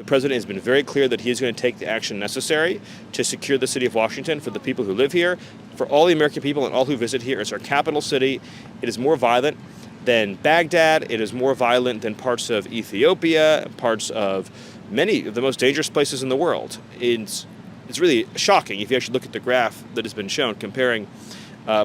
president has been very clear that he is going to take the action necessary to secure the city of Washington for the people who live here, for all the American people and all who visit here. It's our capital city. It is more violent than Baghdad. It is more violent than parts of Ethiopia, parts of many of the most dangerous places in the world. It's really shocking if you actually look at the graph that has been shown comparing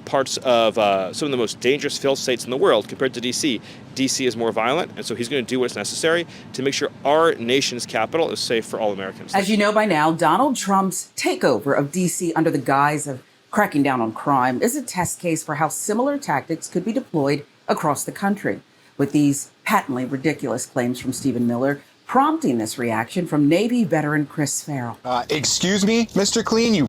parts of some of the most dangerous failed states in the world compared to D.C. D.C. is more violent, and so he's going to do what's necessary to make sure our nation's capital is safe for all Americans. As you know by now, Donald Trump's takeover of D.C. under the guise of cracking down on crime is a test case for how similar tactics could be deployed across the country, with these patently ridiculous claims from Stephen Miller prompting this reaction from Navy veteran Chris Farrell. Excuse me, Mr. Clean, you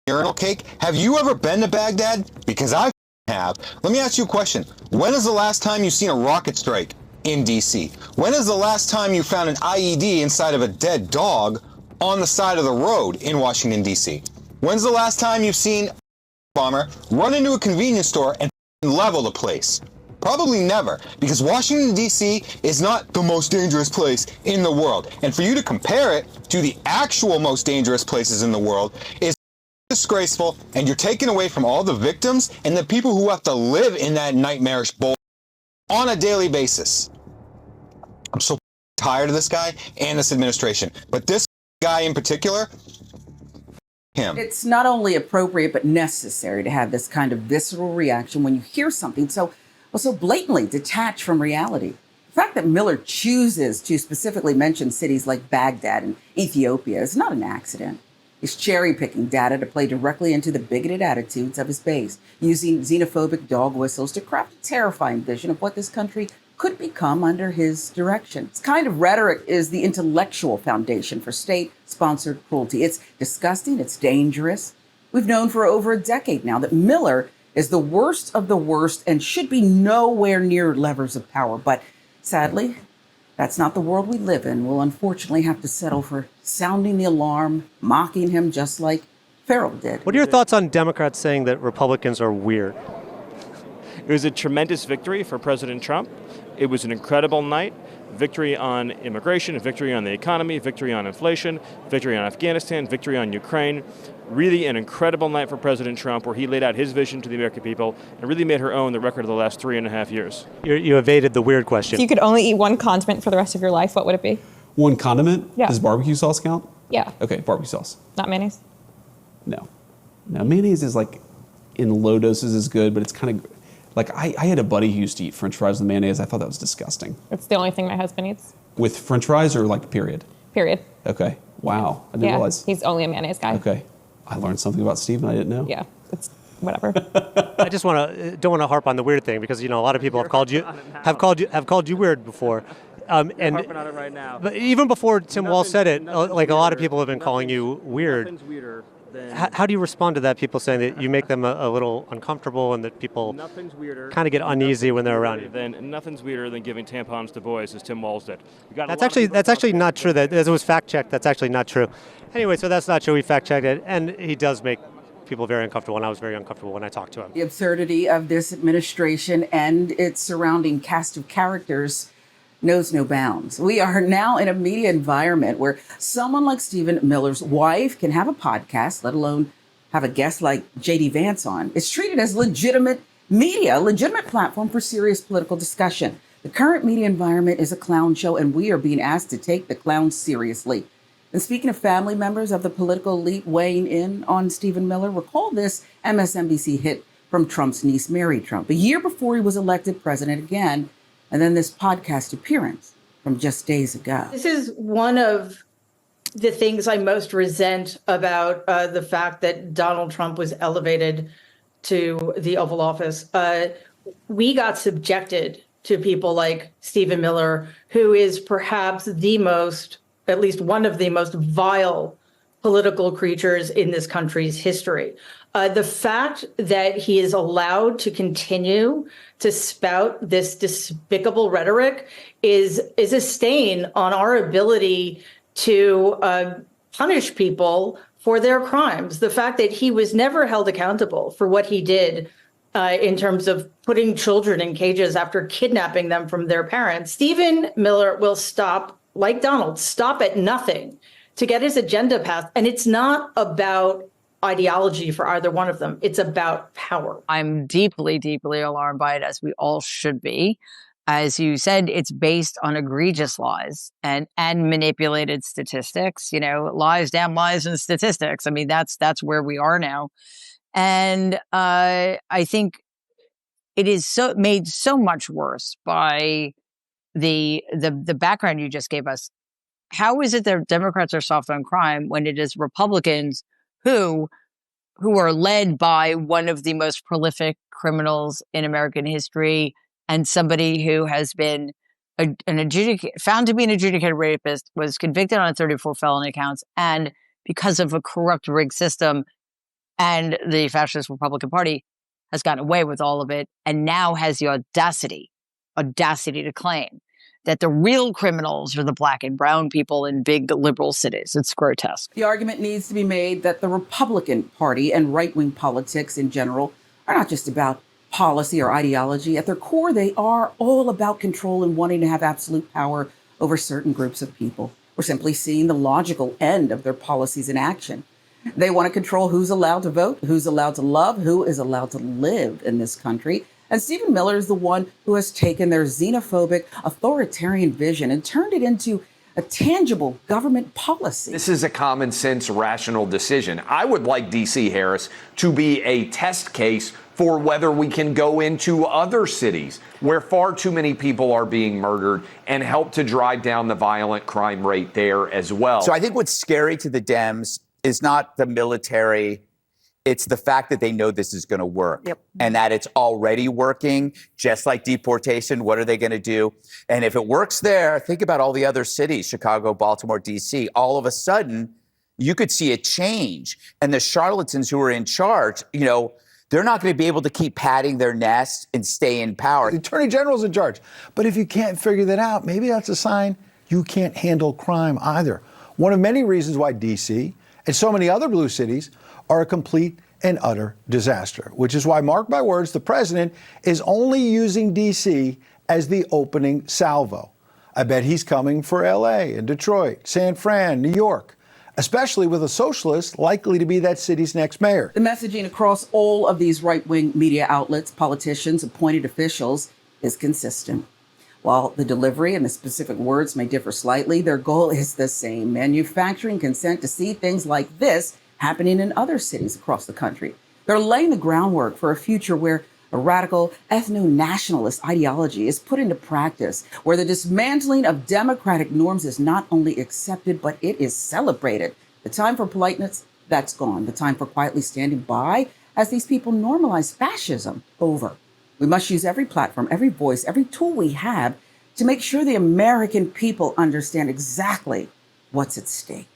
urinal cake? Have you ever been to Baghdad? Because I have. Let me ask you a question. When is the last time you've seen a rocket strike in D.C.? When is the last time you found an IED inside of a dead dog on the side of the road in Washington, D.C.? When's the last time you've seen a bomber run into a convenience store and level the place? Probably never, because Washington, D.C. is not the most dangerous place in the world. And for you to compare it to the actual most dangerous places in the world is disgraceful, and you're taking away from all the victims and the people who have to live in that nightmarish bowl on a daily basis. I'm so tired of this guy and this administration, but this guy in particular, him. It's not only appropriate but necessary to have this kind of visceral reaction when you hear something so blatantly detached from reality. The fact that Miller chooses to specifically mention cities like Baghdad and Ethiopia is not an accident. He's cherry-picking data to play directly into the bigoted attitudes of his base, using xenophobic dog whistles to craft a terrifying vision of what this country could become under his direction. This kind of rhetoric is the intellectual foundation for state-sponsored cruelty. It's disgusting, it's dangerous. We've known for over a decade now that Miller is the worst of the worst and should be nowhere near levers of power. But sadly, that's not the world we live in. We'll unfortunately have to settle for sounding the alarm, mocking him just like Farrell did. What are your thoughts on Democrats saying that Republicans are weird? It was a tremendous victory for President Trump. It was an incredible night. Victory on immigration, victory on the economy, victory on inflation, victory on Afghanistan, victory on Ukraine. Really an incredible night for President Trump, where he laid out his vision to the American people and really made her own the record of the last 3.5 years. You evaded the weird question. If you could only eat one condiment for the rest of your life, what would it be? One condiment? Yeah. Does barbecue sauce count? Yeah. Okay, barbecue sauce. Not mayonnaise? No. No, mayonnaise is like, in low doses is good, but it's kind of, like I had a buddy who used to eat French fries with mayonnaise. I thought that was disgusting. It's the only thing my husband eats. With French fries or like period? Period. Okay. Wow. I didn't realize. He's only a mayonnaise guy. Okay. I learned something about Stephen I didn't know. Yeah. It's whatever. I just don't want to harp on the weird thing because a lot of people have called you weird before. And harping on it right now. But even before Tim Walz said it, like a lot of people have been calling you weird. Nothing's weirder than How do you respond to that? People saying that you make them a little uncomfortable and that people kind of get uneasy when they're around you. Nothing's weirder than giving tampons to boys, as Tim Walz did. That's actually not true. That it was fact checked. That's actually not true. Anyway, so that's not true. We fact checked it, and he does make people very uncomfortable, and I was very uncomfortable when I talked to him. The absurdity of this administration and its surrounding cast of characters knows no bounds. We are now in a media environment where someone like Stephen Miller's wife can have a podcast, let alone have a guest like J.D. Vance on. It's treated as legitimate media, a legitimate platform for serious political discussion. The current media environment is a clown show, and we are being asked to take the clowns seriously. And speaking of family members of the political elite weighing in on Stephen Miller, recall this MSNBC hit from Trump's niece, Mary Trump, a year before he was elected president again, and then this podcast appearance from just days ago. This is one of the things I most resent about the fact that Donald Trump was elevated to the Oval Office. We got subjected to people like Stephen Miller, who is perhaps the most, at least one of the most vile political creatures in this country's history. The fact that he is allowed to continue to spout this despicable rhetoric is a stain on our ability to punish people for their crimes. The fact that he was never held accountable for what he did in terms of putting children in cages after kidnapping them from their parents. Stephen Miller will stop like Donald, stop at nothing to get his agenda passed. And it's not about ideology for either one of them. It's about power. I'm deeply, deeply alarmed by it, as we all should be. As you said, it's based on egregious lies and manipulated statistics. You know, lies, damn lies, and statistics. I mean, that's where we are now, and I think it is made so much worse by the background you just gave us. How is it that Democrats are soft on crime when it is Republicans who are led by one of the most prolific criminals in American history and somebody who has been found to be an adjudicated rapist, was convicted on 34 felony counts, and because of a corrupt rigged system and the fascist Republican Party has gotten away with all of it, and now has the audacity to claim that the real criminals are the black and brown people in big liberal cities. It's grotesque. The argument needs to be made that the Republican Party and right-wing politics in general are not just about policy or ideology. At their core, they are all about control and wanting to have absolute power over certain groups of people. We're simply seeing the logical end of their policies in action. They want to control who's allowed to vote, who's allowed to love, who is allowed to live in this country. And Stephen Miller is the one who has taken their xenophobic, authoritarian vision and turned it into a tangible government policy. This is a common sense, rational decision. I would like D.C., Harris, to be a test case for whether we can go into other cities where far too many people are being murdered and help to drive down the violent crime rate there as well. So I think what's scary to the Dems is not the military. It's the fact that they know this is going to work. Yep. And that it's already working, just like deportation. What are they going to do? And if it works there, think about all the other cities, Chicago, Baltimore, D.C. All of a sudden, you could see a change. And the charlatans who are in charge, you know, they're not going to be able to keep padding their nest and stay in power. The Attorney General's in charge. But if you can't figure that out, maybe that's a sign you can't handle crime either. One of many reasons why D.C. and so many other blue cities are a complete and utter disaster, which is why, mark my words, the president is only using D.C. as the opening salvo. I bet he's coming for L.A. and Detroit, San Fran, New York, especially with a socialist likely to be that city's next mayor. The messaging across all of these right-wing media outlets, politicians, appointed officials is consistent. While the delivery and the specific words may differ slightly, their goal is the same: manufacturing consent to see things like this happening in other cities across the country. They're laying the groundwork for a future where a radical ethno-nationalist ideology is put into practice, where the dismantling of democratic norms is not only accepted, but it is celebrated. The time for politeness, that's gone. The time for quietly standing by as these people normalize fascism, over. We must use every platform, every voice, every tool we have to make sure the American people understand exactly what's at stake.